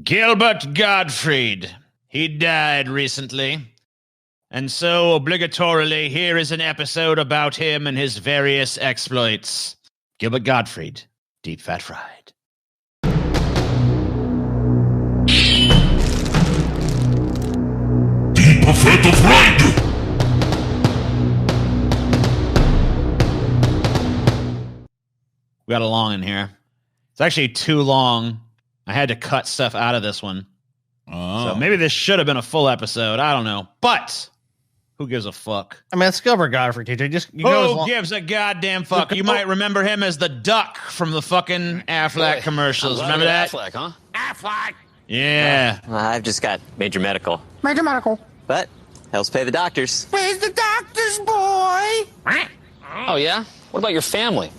Gilbert Gottfried. He died recently. And so, obligatorily, here is an episode about him and his various exploits. Gilbert Gottfried, Deep Fat Fried. Deep Fat Fried! We got a long in here. It's actually too long. I had to cut stuff out of this one. Oh. So maybe this should have been a full episode. I don't know. But who gives a fuck? I mean, it's Gilbert Gottfried, TJ. Who gives a goddamn fuck? You might remember him as the duck from the fucking Aflac commercials. Remember that? Affleck, huh? Aflac. Yeah. I've just got major medical. Major medical. But helps pay the doctors. Where's the doctor's boy? Oh, yeah? What about your family?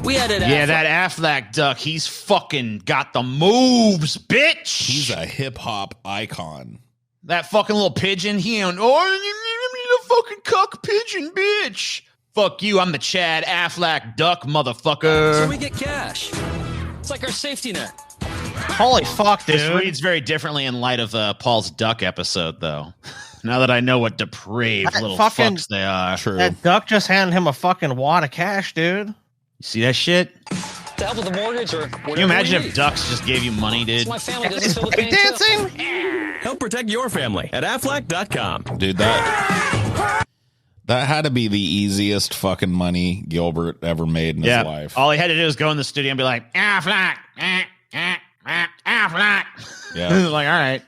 We had it. Yeah, that Aflac duck, he's fucking got the moves, bitch. He's a hip-hop icon. That fucking little pigeon, he ain't, oh, you fucking cuck pigeon, bitch. Fuck you, I'm the Chad Aflac duck, motherfucker. So we get cash. It's like our safety net. Holy fuck, dude. This reads very differently in light of Paul's duck episode, though. Now that I know what depraved That little fucking- fucks they are. True. That duck just handed him a fucking wad of cash, dude. You see that shit? To help with the mortgage or Can you imagine if ducks just gave you money, dude? So my family doesn't Is feel the pain, too. dancing? Help protect your family at Aflac.com. Dude, that had to be the easiest fucking money Gilbert ever made in his life. All he had to do was go in the studio and be like, Aflac, Aflac. Yeah. Like, all right.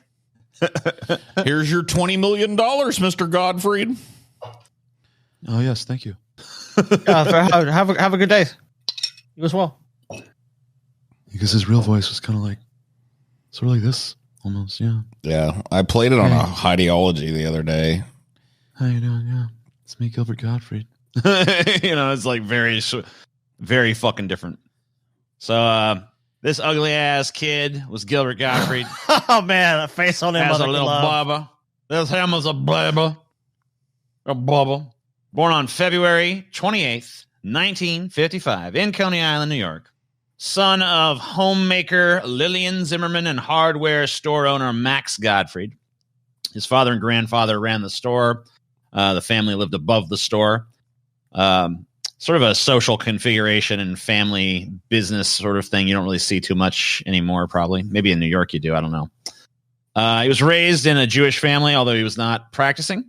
Here's your $20 million, Mr. Gottfried. Oh, yes, thank you. Have a good day. You as well. Because his real voice was kind of like, sort of like this, almost, yeah. Yeah, I played it on a ideology the other day. How you doing? Yeah, it's me, Gilbert Gottfried. It's like very fucking different. So, this ugly ass kid was Gilbert Gottfried. Oh man, a face on him. Has a little blubber. This him was a blubber. A blubber. Born on February 28th, 1955, in Coney Island, New York. Son of homemaker Lillian Zimmerman and hardware store owner Max Gottfried. His father and grandfather ran the store. The family lived above the store. Sort of a social configuration and family business sort of thing you don't really see too much anymore, probably. Maybe in New York you do. I don't know. He was raised in a Jewish family, although he was not practicing.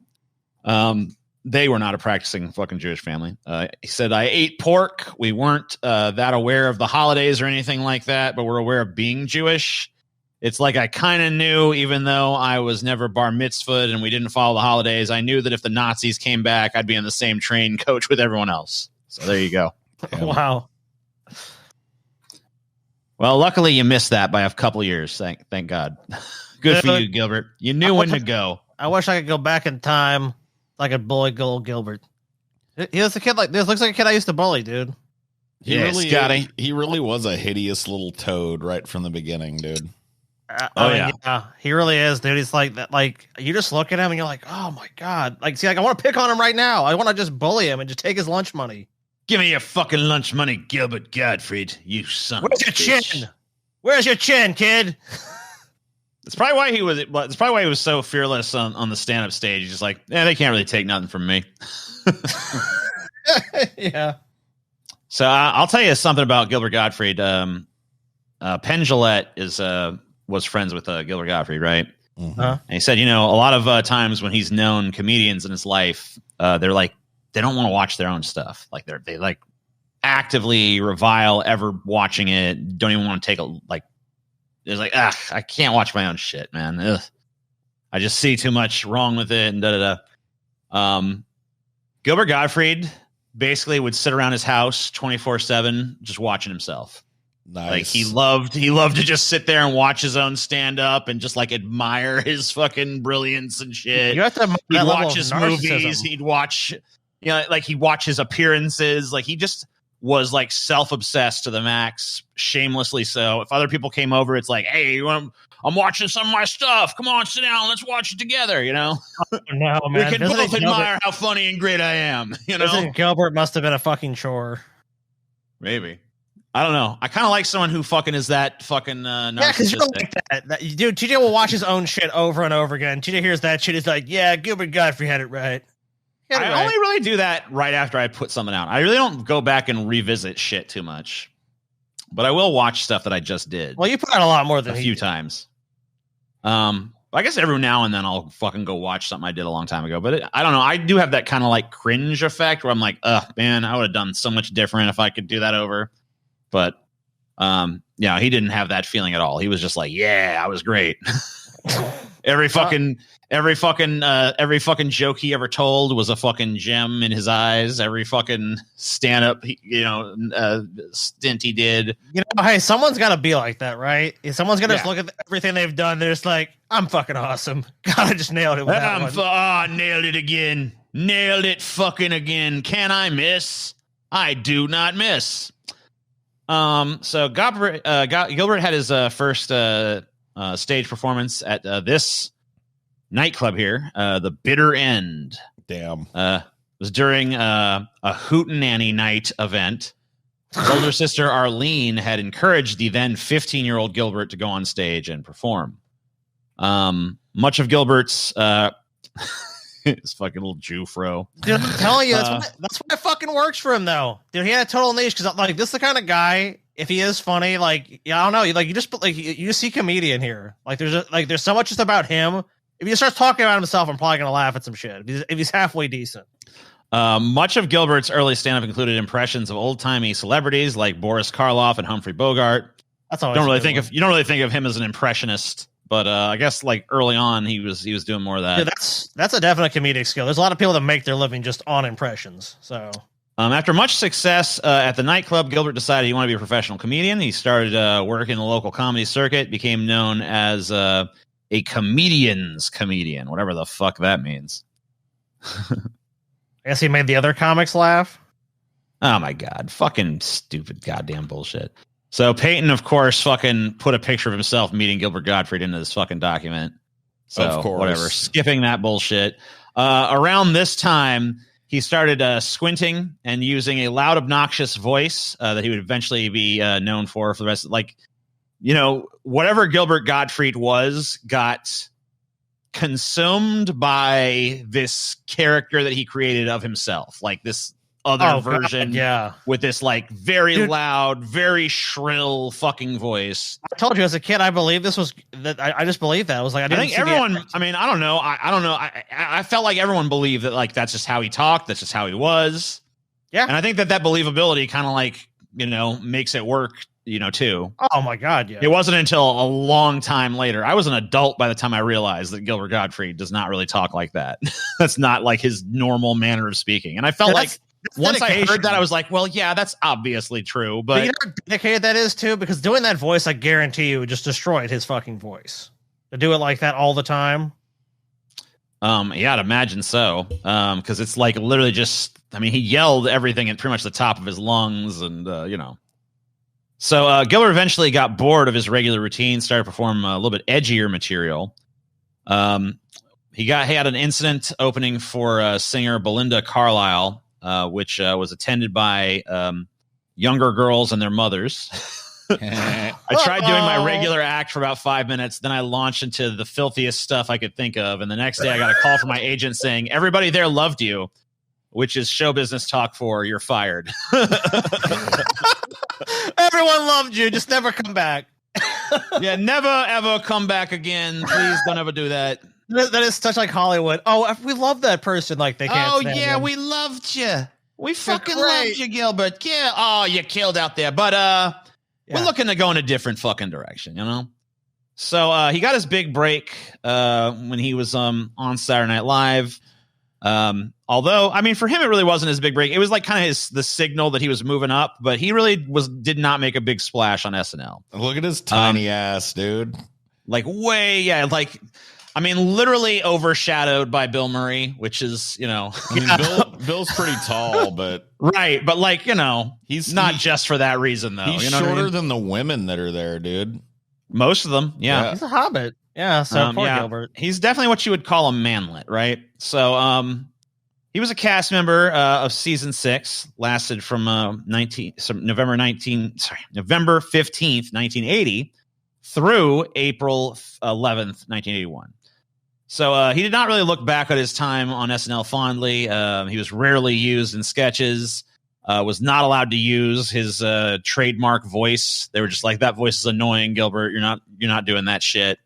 They were not a practicing fucking Jewish family. He said, I ate pork. We weren't that aware of the holidays or anything like that, but we're aware of being Jewish. It's like I kind of knew, even though I was never bar mitzvahed and we didn't follow the holidays, I knew that if the Nazis came back, I'd be in the same train coach with everyone else. So there you go. Yeah. Wow. Well, luckily you missed that by a couple years. Thank God. Good for you, Gilbert. You knew when to go. I wish I could go back in time. Like a bully Gilbert. He was a kid like this. Looks like a kid I used to bully, dude. Scotty. He really was a hideous little toad right from the beginning, dude. Yeah, he really is, dude. He's like that. Like you just look at him and you're like, oh my god. Like, see, like I want to pick on him right now. I want to just bully him and just take his lunch money. Give me your fucking lunch money, Gilbert Gottfried. You son. Where's your chin? Where's your chin, kid? That's probably why he was so fearless on the stand-up stage. He's just like, yeah, they can't really take nothing from me. Yeah. So I'll tell you something about Gilbert Gottfried. Penn Jillette was friends with Gilbert Gottfried, right? Mm-hmm. Huh? And he said, a lot of times when he's known comedians in his life, they're like, they don't want to watch their own stuff. Like they like actively revile ever watching it. Don't even want to take it's like, I can't watch my own shit, man. Ugh. I just see too much wrong with it and da-da-da. Gilbert Gottfried basically would sit around his house 24/7 just watching himself. Nice. Like he loved to just sit there and watch his own stand-up and just like admire his fucking brilliance and shit. You have to He'd watch his movies. Narcissism. He'd watch, like he'd watch his appearances. Like he just was like self-obsessed to the max, shamelessly so. If other people came over, it's like, hey, I'm watching some of my stuff. Come on, sit down. Let's watch it together. No, We man. can both admire how funny and great I am. Visiting Gilbert must have been a fucking chore. Maybe. I don't know. I kind of like someone who fucking is that fucking narcissistic. Yeah, because you're like that. Dude, TJ will watch his own shit over and over again. TJ hears that shit. He's like, yeah, Gilbert Gottfried had it right. I only really do that right after I put something out. I really don't go back and revisit shit too much. But I will watch stuff that I just did. Well, you put out a lot more than a few times. I guess every now and then I'll fucking go watch something I did a long time ago. But I don't know. I do have that kind of like cringe effect where I'm like, man, I would have done so much different if I could do that over. But yeah, he didn't have that feeling at all. He was just like, yeah, I was great. every fucking joke he ever told was a fucking gem in his eyes. Every fucking stand up, stint he did. Hey, someone's got to be like that, right? Someone's got to just look at everything they've done. They're just like, I'm fucking awesome. God, I just nailed it. With that one. Nailed it again. Nailed it fucking again. Can I miss? I do not miss. So Gilbert had his first stage performance at this nightclub here, the Bitter End. Damn. It was during a Hootenanny night event. His older sister Arlene had encouraged the then 15-year-old Gilbert to go on stage and perform. Much of Gilbert's his fucking little Jew fro. Dude, I'm telling you, that's why it fucking works for him, though. Dude, he had a total niche because, like, this is the kind of guy. If he is funny, like, yeah, I don't know, like you just see comedian here. Like, there's so much just about him. If he starts talking about himself, I'm probably gonna laugh at some shit. If he's halfway decent. Much of Gilbert's early stand-up included impressions of old-timey celebrities like Boris Karloff and Humphrey Bogart. That's all. You don't really think of him as an impressionist. But I guess like early on, he was doing more of that. Yeah, that's a definite comedic skill. There's a lot of people that make their living just on impressions. So after much success at the nightclub, Gilbert decided he wanted to be a professional comedian. He started work in the local comedy circuit, became known as a comedian's comedian, whatever the fuck that means. I guess he made the other comics laugh. Oh my God, fucking stupid goddamn bullshit. So Peyton, of course, fucking put a picture of himself meeting Gilbert Gottfried into this fucking document. So of course. Whatever, skipping that bullshit. Around this time, he started squinting and using a loud, obnoxious voice that he would eventually be known for the rest of, like, whatever Gilbert Gottfried was got consumed by this character that he created of himself, like this other version, with this like very loud, very shrill fucking voice. I told you as a kid, I believe this was that. I just believe that. I was like, I think everyone. I mean, I don't know. I don't know. I felt like everyone believed that, like, that's just how he talked. That's just how he was. Yeah, and I think that believability kind of like makes it work. Too. Oh my God, yeah. It wasn't until a long time later. I was an adult by the time I realized that Gilbert Gottfried does not really talk like that. That's not like his normal manner of speaking. And I felt like once I heard that, I was like, well, yeah, that's obviously true. But you know how dedicated that is too? Because doing that voice, I guarantee you, just destroyed his fucking voice. To do it like that all the time. Yeah, I'd imagine so. Because it's like literally just, I mean, he yelled everything at pretty much the top of his lungs and, So Gilbert eventually got bored of his regular routine, started performing a little bit edgier material. He had an incident opening for singer Belinda Carlisle, which was attended by younger girls and their mothers. I tried doing my regular act for about 5 minutes. Then I launched into the filthiest stuff I could think of. And the next day I got a call from my agent saying, everybody there loved you, which is show business talk for you're fired. Everyone loved you. Just never come back. Yeah, never, ever come back again. Please don't ever do that. That is such like Hollywood. Oh, we love that person. Like they can't. Oh yeah, we loved you. We fucking loved you, Gilbert. Yeah. Oh, you killed out there. But we're looking to go in a different fucking direction, So he got his big break when he was on Saturday Night Live. Although, I mean, for him, it really wasn't his big break. It was like kind of the signal that he was moving up, but he really did not make a big splash on SNL. Look at his tiny ass, dude. Like I mean, literally overshadowed by Bill Murray, which is, I mean, Bill's pretty tall, but right. But like, he's not just for that reason, though. He's shorter than the women that are there, dude. Most of them. Yeah. He's a hobbit. Yeah. So poor Gilbert. He's definitely what you would call a manlet. Right. So, He was a cast member of season 6, lasted from November 15th, 1980 through April 11th, 1981. So he did not really look back at his time on SNL fondly. He was rarely used in sketches, was not allowed to use his trademark voice. They were just like, that voice is annoying, Gilbert. You're not doing that shit.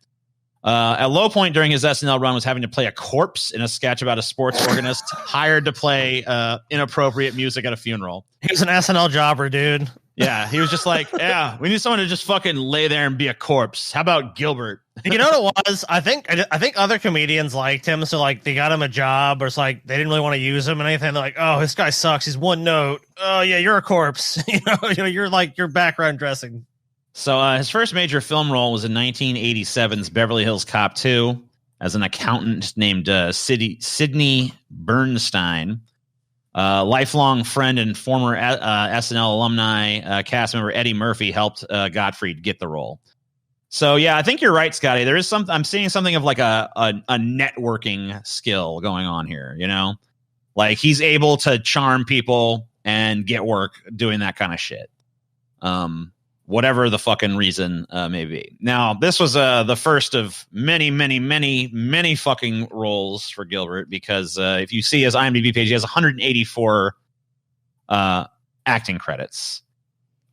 A low point during his SNL run was having to play a corpse in a sketch about a sports organist hired to play inappropriate music at a funeral. He was an SNL jobber, dude. Yeah, he was just like, yeah, we need someone to just fucking lay there and be a corpse. How about Gilbert? You know what it was? I think other comedians liked him, so like they got him a job, or it's like they didn't really want to use him and anything. They're like, oh, this guy sucks. He's one note. Oh yeah, you're a corpse. you know, you're like your background dressing. So his first major film role was in 1987's Beverly Hills Cop 2 as an accountant named Sidney Bernstein. Lifelong friend and former SNL alumni cast member Eddie Murphy helped Gottfried get the role. So, yeah, I think you're right, Scotty. There is I'm seeing something of like a networking skill going on here, you know? Like he's able to charm people and get work doing that kind of shit. Whatever the fucking reason may be. Now, this was the first of many, many, many, many fucking roles for Gilbert because if you see his IMDb page, he has 184 acting credits,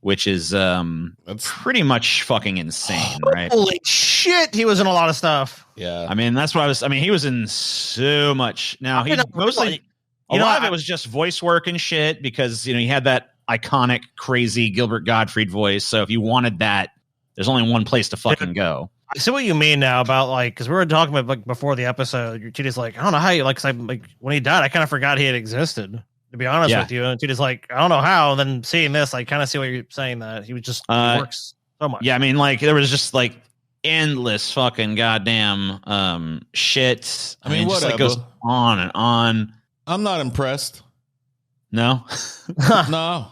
which is that's pretty much fucking insane, right? Holy shit, he was in a lot of stuff. Yeah. I mean, that's what he was in so much. Now, he mostly, a lot of it was just voice work and shit because, you know, he had that iconic, crazy Gilbert Gottfried voice. So if you wanted that, there's only one place to fucking go. I see what you mean now about like, because we were talking about like before the episode. Your TD's like, I don't know how you like, cause I like when he died, I kind of forgot he had existed. To be honest with you, and TD's like, I don't know how. And then seeing this, I kind of see what you're saying that he was just works so much. Yeah, I mean, like there was just like endless fucking goddamn shit. I mean, it just like goes on and on. I'm not impressed. No, no,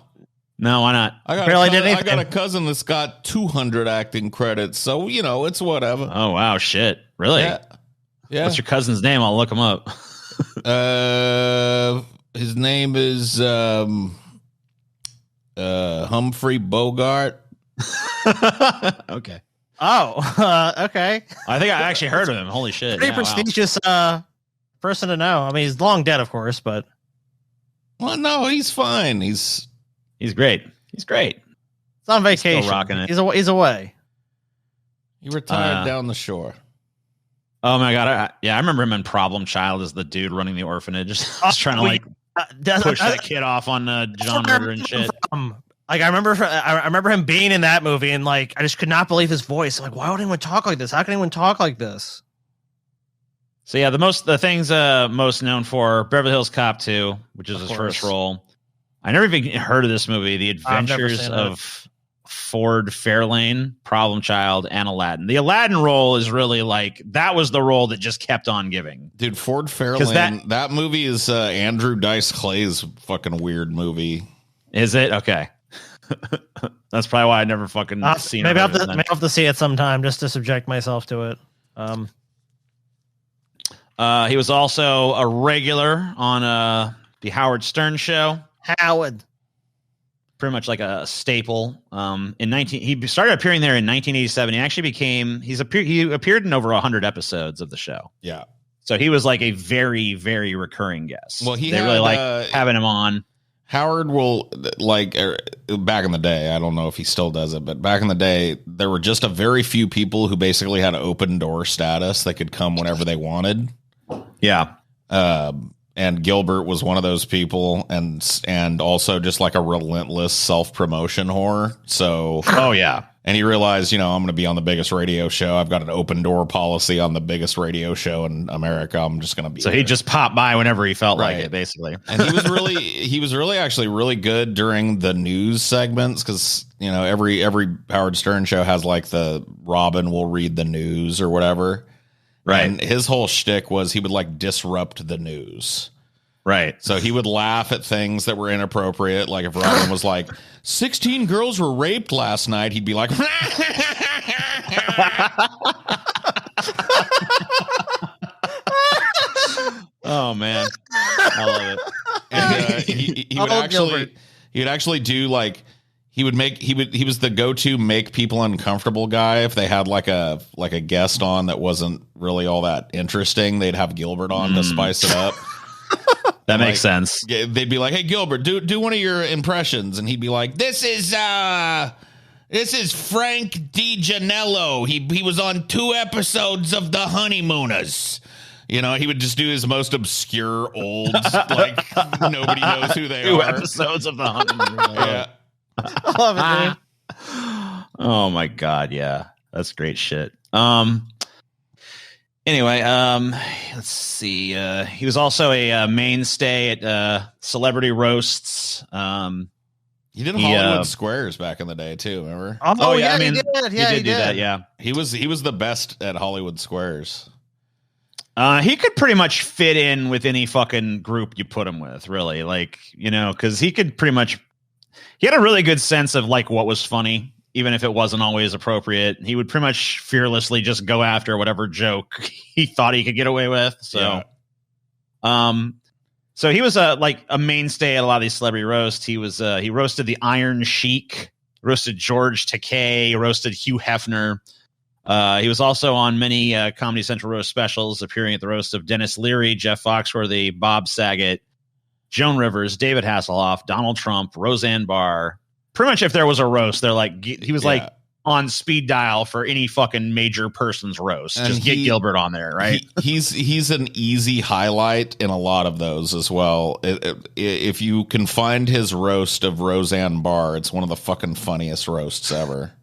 why not? I got a cousin that's got 200 acting credits, so you know it's whatever. Oh wow, shit, really? Yeah. What's your cousin's name? I'll look him up. His name is Humphrey Bogart. Okay. Oh, okay. I think I actually heard of him. Holy shit! Pretty prestigious person to know. I mean, he's long dead, of course, but. Well, no, he's fine. He's great. He's great. He's on vacation. Still rocking it. He's away. He retired down the shore. Oh my god! I remember him in Problem Child as the dude running the orphanage, just trying to like push that kid off on John Ritter and shit. Like I remember him being in that movie, and like I just could not believe his voice. Like, why would anyone talk like this? How can anyone talk like this? So yeah, the things most known for Beverly Hills Cop 2, which is his first role. I never even heard of this movie. The Adventures of Ford Fairlane, Problem Child, and Aladdin. The Aladdin role is really like that was the role that just kept on giving. Dude, Ford Fairlane. That movie is Andrew Dice Clay's fucking weird movie. Is it? Okay. That's probably why I never fucking seen it. Maybe I'll have to see it sometime just to subject myself to it. He was also a regular on the Howard Stern Show. Howard, pretty much like a staple. He started appearing there in 1987. He actually he appeared in over 100 episodes of the show. Yeah, so he was like a very, very recurring guest. Well, they really like having him on. Howard will like back in the day. I don't know if he still does it, but back in the day, there were just a very few people who basically had open door status. They could come whenever they wanted. Yeah. And Gilbert was one of those people and also just like a relentless self-promotion whore. So, oh yeah. And he realized, I'm going to be on the biggest radio show. I've got an open door policy on the biggest radio show in America. I'm just going to be. So he just popped by whenever he felt like it, basically. And he was really actually really good during the news segments because, every Howard Stern show has like the Robin will read the news or whatever. Right. And his whole shtick was he would like disrupt the news. Right. So he would laugh at things that were inappropriate. Like if Robin was like, 16 girls were raped last night, he'd be like, oh, man. I love it. would actually do like he was the go-to make people uncomfortable guy. If they had like a guest on that wasn't really all that interesting, they'd have Gilbert on to spice it up. That makes sense. They'd be like, "Hey Gilbert, do one of your impressions," and he'd be like, "This is Frank DiGianello. He was on 2 episodes of The Honeymooners." You know, he would just do his most obscure old, like nobody knows who they 2 are. episodes of The Honeymooners. Yeah. I love it, dude. Oh my god, yeah, that's great shit. Anyway, let's see. He was also a mainstay at celebrity roasts. He did Hollywood Squares back in the day too. Remember? Oh yeah, I mean, he did. Yeah, he did do that. Yeah, he was the best at Hollywood Squares. He could pretty much fit in with any fucking group you put him with, really. Like, you know, because he could pretty much. He had a really good sense of like what was funny, even if it wasn't always appropriate. He would pretty much fearlessly just go after whatever joke he thought he could get away with. So, so he was like a mainstay at a lot of these celebrity roasts. He roasted the Iron Sheik, roasted George Takei, roasted Hugh Hefner. He was also on many Comedy Central roast specials, appearing at the roast of Dennis Leary, Jeff Foxworthy, Bob Saget, Joan Rivers, David Hasselhoff, Donald Trump, Roseanne Barr. Pretty much if there was a roast, they're like, he was like on speed dial for any fucking major person's roast. And just get Gilbert on there, right? He's an easy highlight in a lot of those as well. If you can find his roast of Roseanne Barr, it's one of the fucking funniest roasts ever.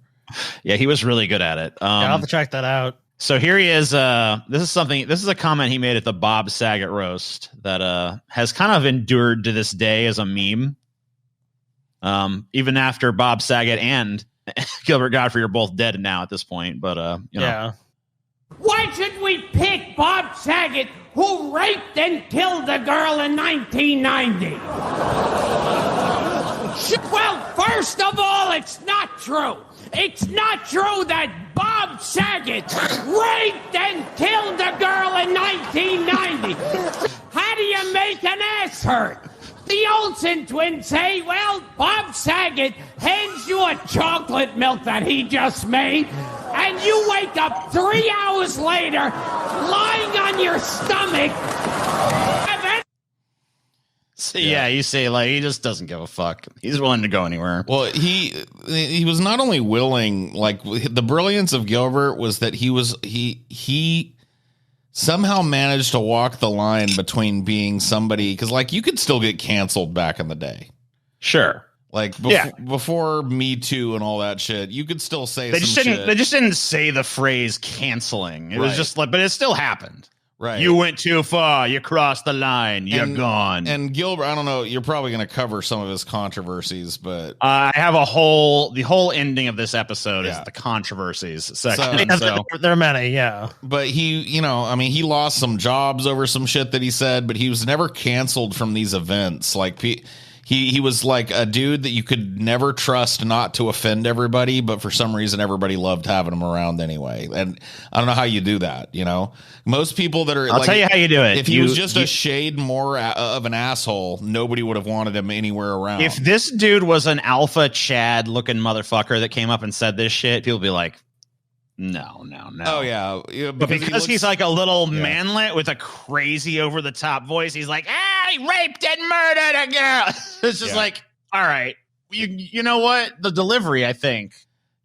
Yeah, he was really good at it. I'll have to check that out. So here he is. This is a comment he made at the Bob Saget roast that has kind of endured to this day as a meme. Even after Bob Saget and Gilbert Gottfried are both dead now at this point, but you know. Yeah. Why should we pick Bob Saget, who raped and killed a girl in 1990? Well, first of all, it's not true. It's not true that Bob Saget raped and killed a girl in 1990. How do you make an ass hurt? The Olsen twins say, well, Bob Saget hands you a chocolate milk that he just made, and you wake up 3 hours later, lying on your stomach. So, yeah, you say like he just doesn't give a fuck. He's willing to go anywhere. Well, he was not only willing, like the brilliance of Gilbert was that he somehow managed to walk the line between being somebody, because like you could still get canceled back in the day. Sure. Like before Me Too and all that shit, you could still say they just didn't say the phrase canceling. It was just like, but it still happened. Right. You went too far. You crossed the line. You're gone. And Gilbert, I don't know. You're probably going to cover some of his controversies, but I have the whole ending of this episode is the controversies section. So there are many, yeah. But he lost some jobs over some shit that he said, but he was never canceled from these events. Like he was like a dude that you could never trust not to offend everybody, but for some reason everybody loved having him around anyway. And I don't know how you do that, you know? Most people that are I'll tell you how you do it. If he was just a shade more of an asshole, nobody would have wanted him anywhere around. If this dude was an alpha Chad looking motherfucker that came up and said this shit, people would be like, no. Oh yeah, but because he's like a little manlet with a crazy over the top voice, he's like, he raped and murdered a girl. It's just like, all right, you know what? The delivery, I think,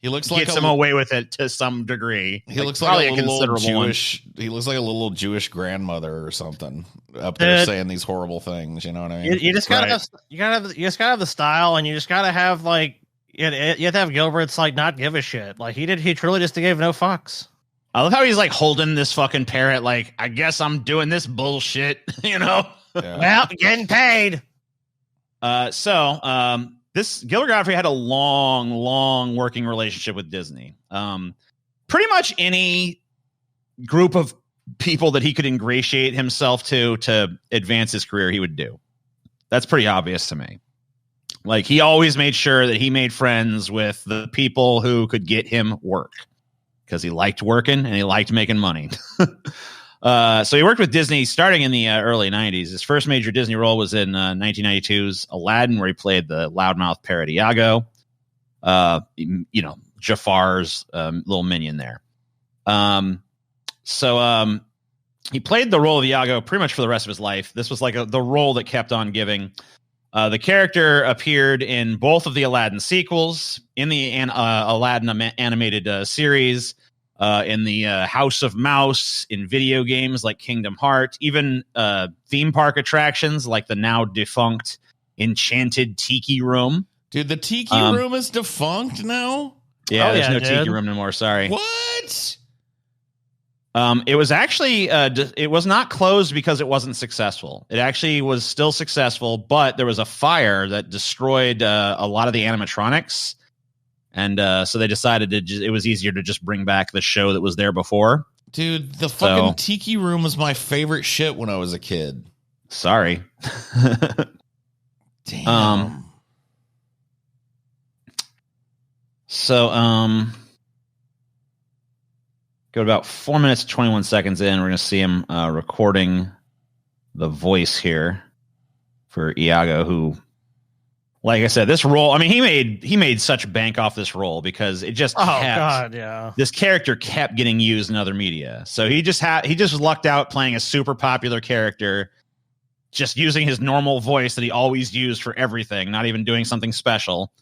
he looks like gets him away with it to some degree. He looks like a little Jewish. He looks like a little Jewish grandmother or something up there saying these horrible things. You know what I mean? You just gotta have the style, and you just gotta have like. You have to have Gilbert's like not give a shit. Like he truly just gave no fucks. I love how he's like holding this fucking parrot. Like, I guess I'm doing this bullshit, you know? Yeah. Well, getting paid. So this Gilbert Gottfried had a long working relationship with Disney. Pretty much any group of people that he could ingratiate himself to advance his career, he would do. That's pretty obvious to me. Like, he always made sure that he made friends with the people who could get him work because he liked working and he liked making money. So he worked with Disney starting in the early 90s. His first major Disney role was in 1992's Aladdin, where he played the loudmouth parrot Iago. Jafar's little minion there. So he played the role of Iago pretty much for the rest of his life. This was like the role that kept on giving. The character appeared in both of the Aladdin sequels, in the Aladdin animated series, in the House of Mouse, in video games like Kingdom Hearts, even theme park attractions like the now defunct Enchanted Tiki Room. Dude, the Tiki Room is defunct now? Yeah, there's no Tiki Room anymore. Sorry. What? It was actually it was not closed because it wasn't successful. It actually was still successful, but there was a fire that destroyed a lot of the animatronics, and so they decided it was easier to just bring back the show that was there before. Dude, the fucking Tiki Room was my favorite shit when I was a kid. Sorry. Damn. Go about 4 minutes, 21 seconds in. We're going to see him recording the voice here for Iago, who, like I said, this role, I mean, he made such bank off this role because it just this character kept getting used in other media. So he just lucked out playing a super popular character, just using his normal voice that he always used for everything, not even doing something special.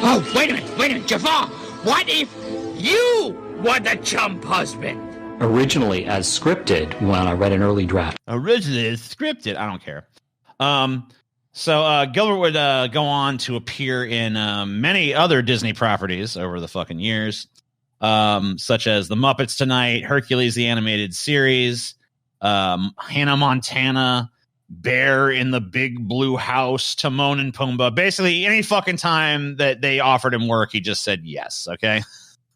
Oh, wait a minute, Jafar. What if you were the chump husband? Originally as scripted when I read an early draft. Originally as scripted. I don't care. So Gilbert would go on to appear in many other Disney properties over the fucking years, such as The Muppets Tonight, Hercules the Animated Series, Hannah Montana, Bear in the Big Blue House, Timon and Pumbaa. Basically, any fucking time that they offered him work, he just said yes. Okay,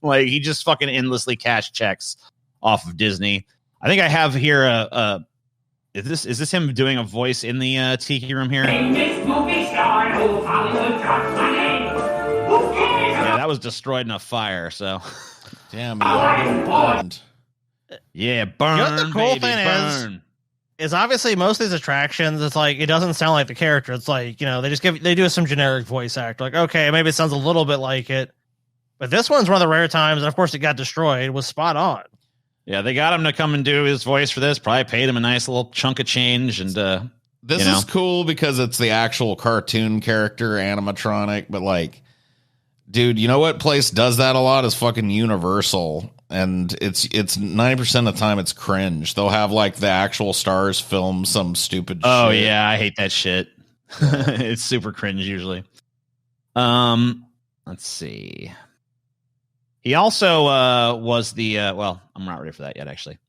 like he just fucking endlessly cashed checks off of Disney. I think I have here is this him doing a voice in the Tiki Room here? Yeah, that was destroyed in a fire. So, damn, burned. Yeah, burn. You know what the cool thing burn. is obviously most of these attractions, it's like it doesn't sound like the character. It's like, they do some generic voice actor. Like, okay, maybe it sounds a little bit like it, but this one's one of the rare times, and of course it got destroyed, was spot on. Yeah, they got him to come and do his voice for this. Probably paid him a nice little chunk of change, and this is cool because it's the actual cartoon character animatronic. But like, dude, you know what place does that a lot is fucking Universal. And it's 90% of the time it's cringe. They'll have like the actual stars film some stupid shit. Oh yeah, I hate that shit. It's super cringe usually. Let's see. He also was the well, I'm not ready for that yet actually.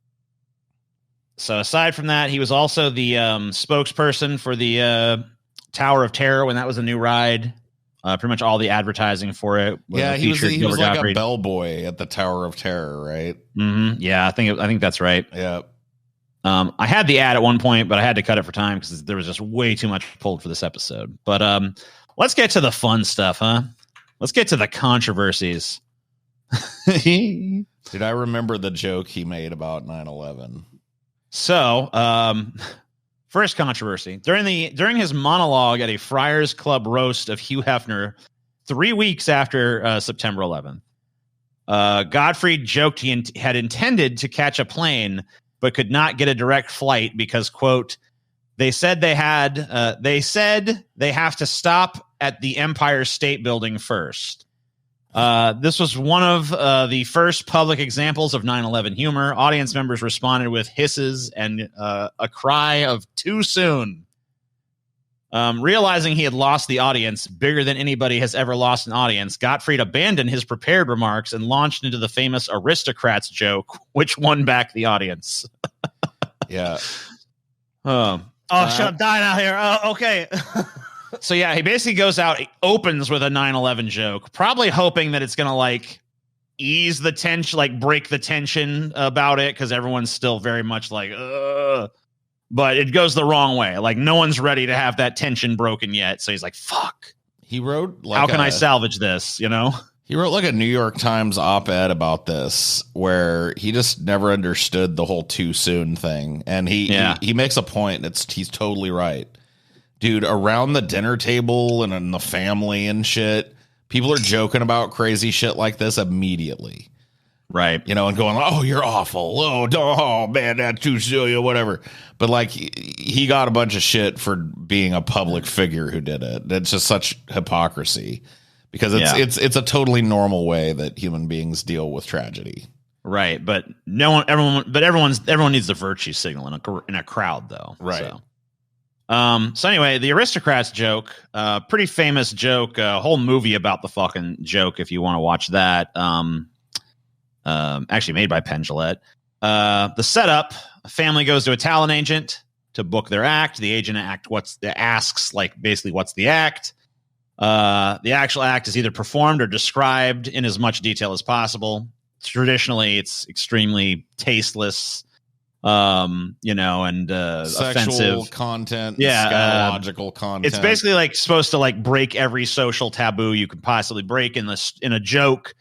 So aside from that, he was also the spokesperson for the Tower of Terror when that was a new ride. Pretty much all the advertising for it. He was like a bellboy at the Tower of Terror, right? Mm-hmm. Yeah, I think that's right. Yeah. I had the ad at one point, but I had to cut it for time because there was just way too much pulled for this episode. But let's get to the fun stuff, huh? Let's get to the controversies. Dude, I remember the joke he made about 9/11. So, first controversy. During his monologue at a Friars Club roast of Hugh Hefner 3 weeks after September 11th, Gottfried joked he had intended to catch a plane, but could not get a direct flight because, quote, they said they have to stop at the Empire State Building first. This was one of the first public examples of 9/11 humor. Audience members responded with hisses and a cry of "too soon." Realizing he had lost the audience bigger than anybody has ever lost an audience, Gottfried abandoned his prepared remarks and launched into the famous aristocrats joke, which won back the audience. Yeah. Shut up, dying out here. Oh, okay. So yeah, he basically goes out, he opens with a 9/11 joke, probably hoping that it's going to like ease the tension, like break the tension about it, because everyone's still very much like, ugh. But it goes the wrong way. Like no one's ready to have that tension broken yet. So he's like, fuck. He wrote like, how can I salvage this? He wrote like a New York Times op-ed about this where he just never understood the whole too soon thing. And he makes a point. He's totally right. Dude, around the dinner table and in the family and shit, people are joking about crazy shit like this immediately. Right. You know, and going, oh, you're awful. Oh man, that's too silly or whatever. But like he got a bunch of shit for being a public figure who did it. It's just such hypocrisy. Because it's a totally normal way that human beings deal with tragedy, right? But everyone needs the virtue signal in a crowd, though, right? So anyway, the aristocrats joke, pretty famous joke, a whole movie about the fucking joke. If you want to watch that, actually made by Penn Jillette. The setup: a family goes to a talent agent to book their act. The agent asks like basically what's the act. The actual act is either performed or described in as much detail as possible. Traditionally, it's extremely tasteless, and sexual offensive content, scatological content. It's basically like supposed to like break every social taboo you could possibly break in a joke.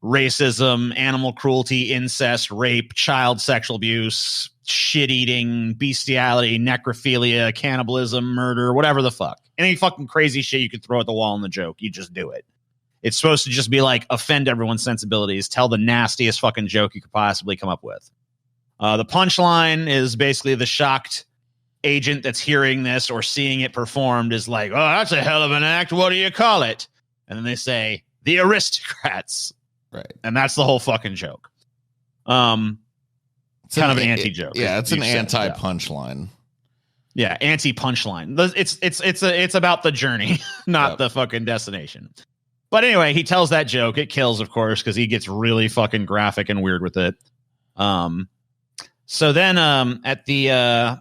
Racism, animal cruelty, incest, rape, child sexual abuse, shit eating, bestiality, necrophilia, cannibalism, murder, whatever the fuck. Any fucking crazy shit you could throw at the wall in the joke, you just do it. It's supposed to just be like offend everyone's sensibilities, tell the nastiest fucking joke you could possibly come up with. The punchline is basically the shocked agent that's hearing this or seeing it performed is like, oh, that's a hell of an act. What do you call it? And then they say, the aristocrats. Right. And that's the whole fucking joke. It's kind of an anti-joke. Yeah, it's an anti-punchline. Yeah, anti-punchline. It's about the journey, not the fucking destination. But anyway, he tells that joke. It kills, of course, because he gets really fucking graphic and weird with it. So then at the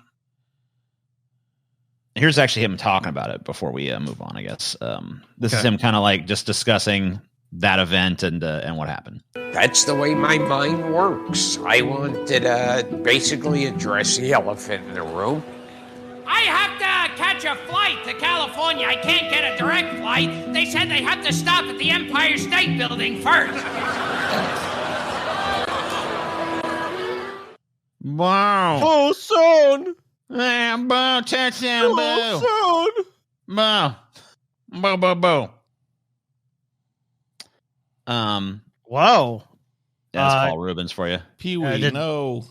here's actually him talking about it before we move on, I guess. This is him kind of like just discussing that event and what happened. That's the way my mind works. I wanted to basically address the elephant in the room. I have to catch a flight to California. I can't get a direct flight. They said they have to stop at the Empire State Building first. Wow. Oh, son. Boo, touchdown, boo. Oh, Boo. Boo, boo, boo. Whoa. That's Paul Rubens for you. Pee-wee, no.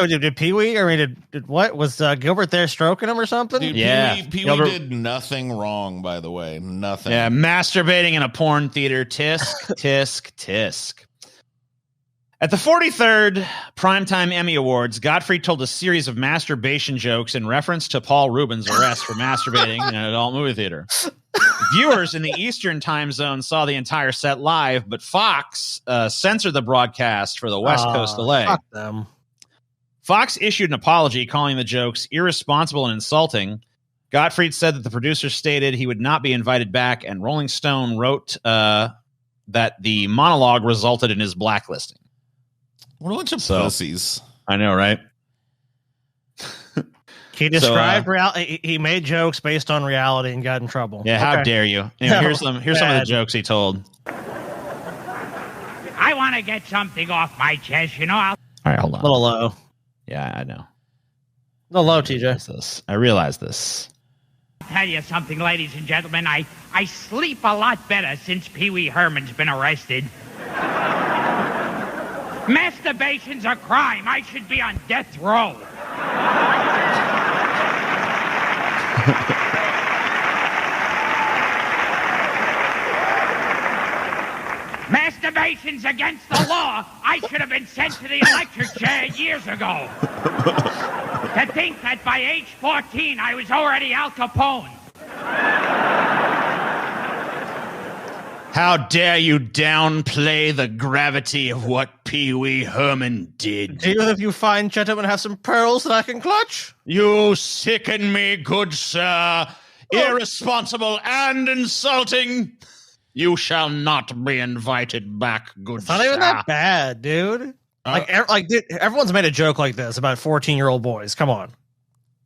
Did Pee-wee? I mean, did what? Was Gilbert there stroking him or something? Dude, yeah. Pee-wee did nothing wrong, by the way. Nothing. Yeah, masturbating in a porn theater. Tisk, tisk, tisk. At the 43rd Primetime Emmy Awards, Gottfried told a series of masturbation jokes in reference to Paul Rubens' arrest for masturbating in an adult movie theater. Viewers in the Eastern time zone saw the entire set live, but Fox censored the broadcast for the West Coast delay. Fuck them. Fox issued an apology calling the jokes irresponsible and insulting. Gottfried said that the producer stated he would not be invited back, and Rolling Stone wrote that the monologue resulted in his blacklisting. What a bunch of pussies. I know, right? He described reality. He made jokes based on reality and got in trouble. Yeah, how dare you? Here's some of the jokes he told. I want to get something off my chest, you know. All right, hold on. A little low. Yeah, I know. A little low, TJ. I realize this. I'll tell you something, ladies and gentlemen. I sleep a lot better since Pee Wee Herman's been arrested. Masturbation's a crime. I should be on death row. Masturbation's against the law. I should have been sent to the electric chair years ago. To think that by age 14 I was already Al Capone. How dare you downplay the gravity of what Pee Wee Herman did? Do you, if you fine gentlemen, have some pearls that I can clutch? You sicken me, good sir. Irresponsible and insulting. You shall not be invited back, good It's sir. not even that bad, dude. Dude, everyone's made a joke like this about 14-year-old boys. Come on.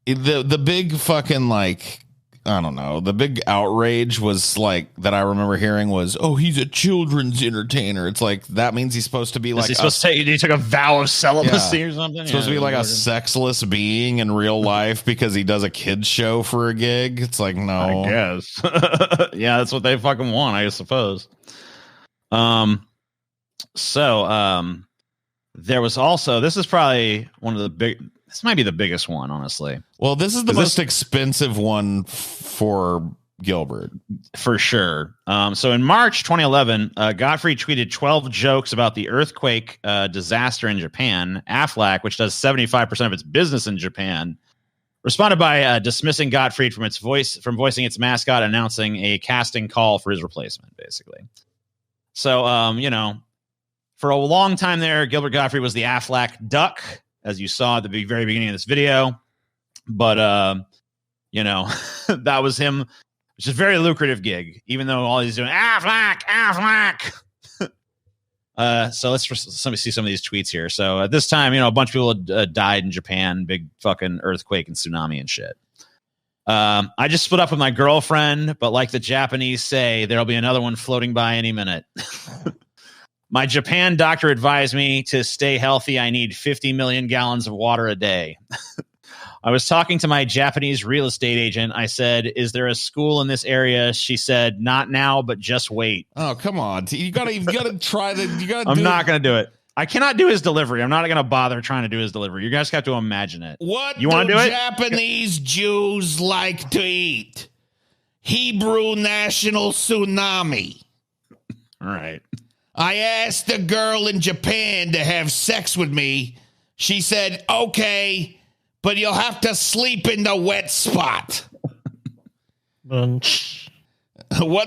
The big fucking like I don't know. The big outrage was like that I remember hearing was, oh, he's a children's entertainer. It's like that means he's supposed to be like he took a vow of celibacy or something. It's supposed to be like a sexless being in real life because he does a kids show for a gig. It's like, no, I guess. Yeah, that's what they fucking want, I suppose. There was also, this is probably one of the this might be the biggest one, honestly. Well, this is the most expensive one for Gilbert. For sure. So in March 2011, Gottfried tweeted 12 jokes about the earthquake disaster in Japan. Aflac, which does 75% of its business in Japan, responded by dismissing Gottfried from voicing its mascot, announcing a casting call for his replacement, basically. So, for a long time there, Gilbert Gottfried was the Aflac duck, as you saw at the very beginning of this video. But, that was him, which is a very lucrative gig, even though all he's doing, Aflac. So let's see some of these tweets here. So at this time, a bunch of people had died in Japan, big fucking earthquake and tsunami and shit. I just split up with my girlfriend, but like the Japanese say, there'll be another one floating by any minute. My Japan doctor advised me to stay healthy. I need 50 million gallons of water a day. I was talking to my Japanese real estate agent. I said, is there a school in this area? She said, not now, but just wait. Oh, come on. You gotta try that. I'm not going to do it. I cannot do his delivery. I'm not going to bother trying to do his delivery. You guys have to imagine it. What you want to do it? Japanese Jews like to eat? Hebrew national tsunami. All right. I asked a girl in Japan to have sex with me. She said, okay, but you'll have to sleep in the wet spot. What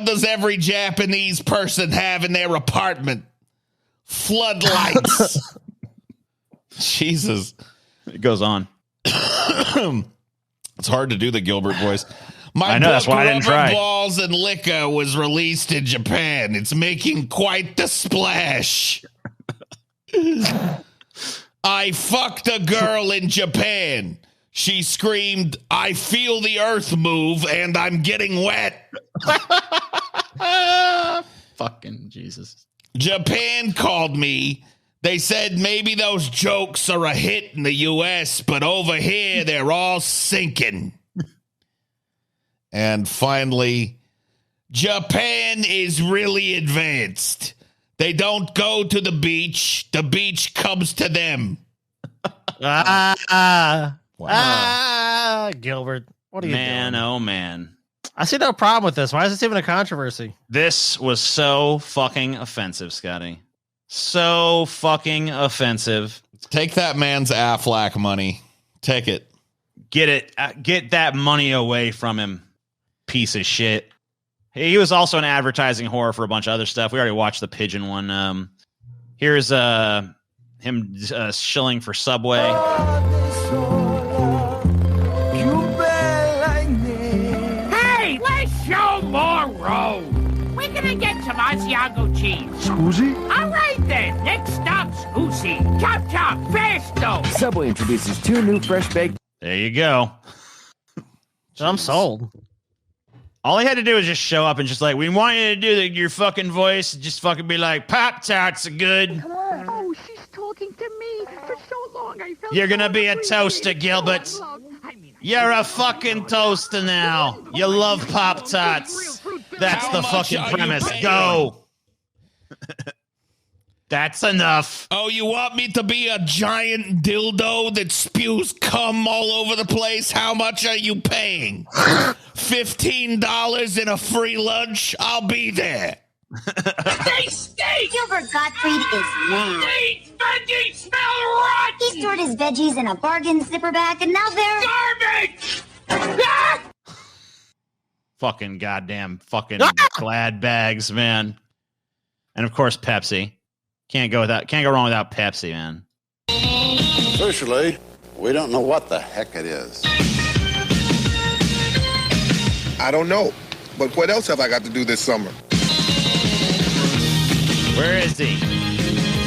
does every Japanese person have in their apartment? Floodlights. Jesus. It goes on. It's hard to do the Gilbert voice. I know, that's why I didn't try. Balls and Liquor was released in Japan. It's making quite the splash. I fucked a girl in Japan. She screamed, I feel the earth move and I'm getting wet. Fucking Jesus. Japan called me. They said maybe those jokes are a hit in the U.S., but over here they're all sinking. And finally, Japan is really advanced. They don't go to the beach. The beach comes to them. Gilbert, what are you doing? Man, oh man. I see no problem with this. Why is this even a controversy? This was so fucking offensive, Scotty. So fucking offensive. Take that man's Aflac money. Take it. Get it. Get that money away from him. Piece of shit. He was also an advertising whore for a bunch of other stuff. We already watched the pigeon one. Here's him shilling for Subway. Hey, let's show more road. We're gonna get some Asiago cheese. Scusi? All right then. Next stop, Scusi. Chop chop, fasto. Subway introduces 2 new fresh baked. There you go. I'm sold. All he had to do was just show up and just like, we want you to do your fucking voice. Just fucking be like, Pop-Tarts are good. Come on. Oh, she's talking to me for so long. I felt You're gonna be a toaster, Gilbert. You're a fucking toaster now. You love Pop-Tarts. That's the fucking premise. Go. That's enough. Oh, you want me to be a giant dildo that spews cum all over the place? How much are you paying? $15 and a free lunch? I'll be there. They stink! Gilbert Gottfried is mad. These veggies smell rotten! He stored his veggies in a bargain zipper bag, and now they're Garbage! Ah! Fucking goddamn fucking Glad bags, man. And of course, Pepsi. Can't go wrong without Pepsi, man. Officially, we don't know what the heck it is. I don't know. But what else have I got to do this summer? Where is he?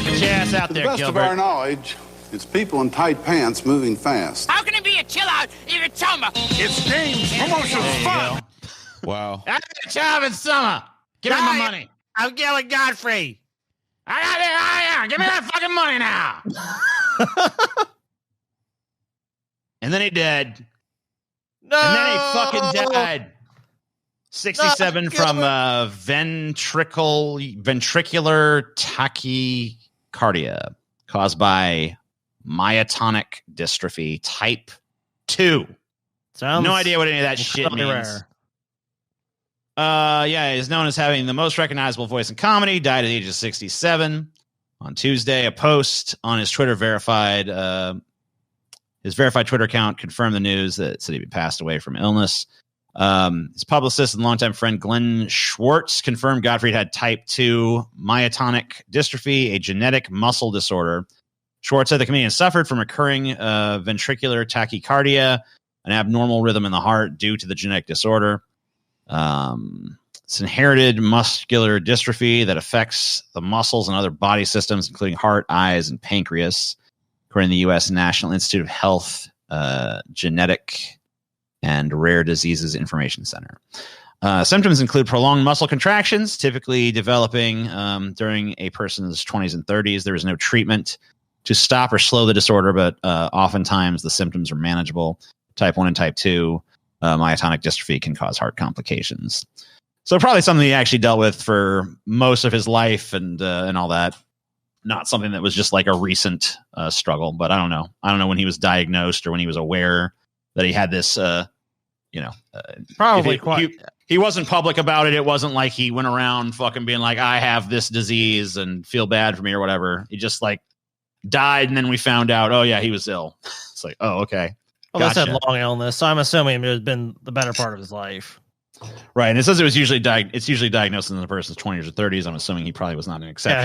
Get your ass out there, To the best Gilbert. of our knowledge, It's people in tight pants moving fast. How can it be a chill out if it's summer? It's games, promotion, fun. Wow. I got a job in summer. Give me my money. I'm killing Godfrey. Give me that fucking money now. And then he died. No. And then he fucking died. 67 from ventricular tachycardia caused by myotonic dystrophy type 2. Sounds no idea what any of that shit means. rare. Yeah, he's known as having the most recognizable voice in comedy. Died at the age of 67. On Tuesday, a post on his Twitter his verified Twitter account confirmed the news that said he passed away from illness. His publicist and longtime friend Glenn Schwartz confirmed Gottfried had type 2 myotonic dystrophy, a genetic muscle disorder. Schwartz said the comedian suffered from recurring ventricular tachycardia, an abnormal rhythm in the heart due to the genetic disorder. It's inherited muscular dystrophy that affects the muscles and other body systems, including heart, eyes, and pancreas, according to the U.S. National Institute of Health Genetic and Rare Diseases Information Center. Symptoms include prolonged muscle contractions, typically developing during a person's 20s and 30s. There is no treatment to stop or slow the disorder, but oftentimes the symptoms are manageable. Type 1 and type 2 myotonic dystrophy can cause heart complications. So probably something he actually dealt with for most of his life and all that. Not something that was just like a recent struggle, but I don't know. I don't know when he was diagnosed or when he was aware that he had this, probably quite. He wasn't public about it. It wasn't like he went around fucking being like, I have this disease and feel bad for me or whatever. He just like died. And then we found out, oh yeah, he was ill. It's like, oh, okay. Well, they said long illness, so I'm assuming it has been the better part of his life. Right. And it says it was usually diagnosed in the person's 20s or 30s. I'm assuming he probably was not an exception. Yeah,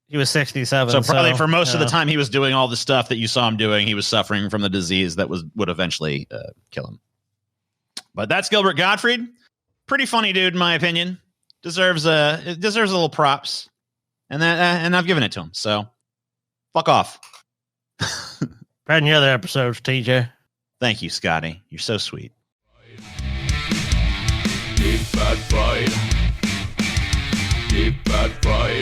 he was 67. So probably for most of the time he was doing all the stuff that you saw him doing, he was suffering from the disease that would eventually kill him. But that's Gilbert Gottfried. Pretty funny dude, in my opinion. Deserves a little props. And I've given it to him. So fuck off. Better than the other episodes, TJ. Thank you, Scotty. You're so sweet. Deep fat fried. Deep fat fried.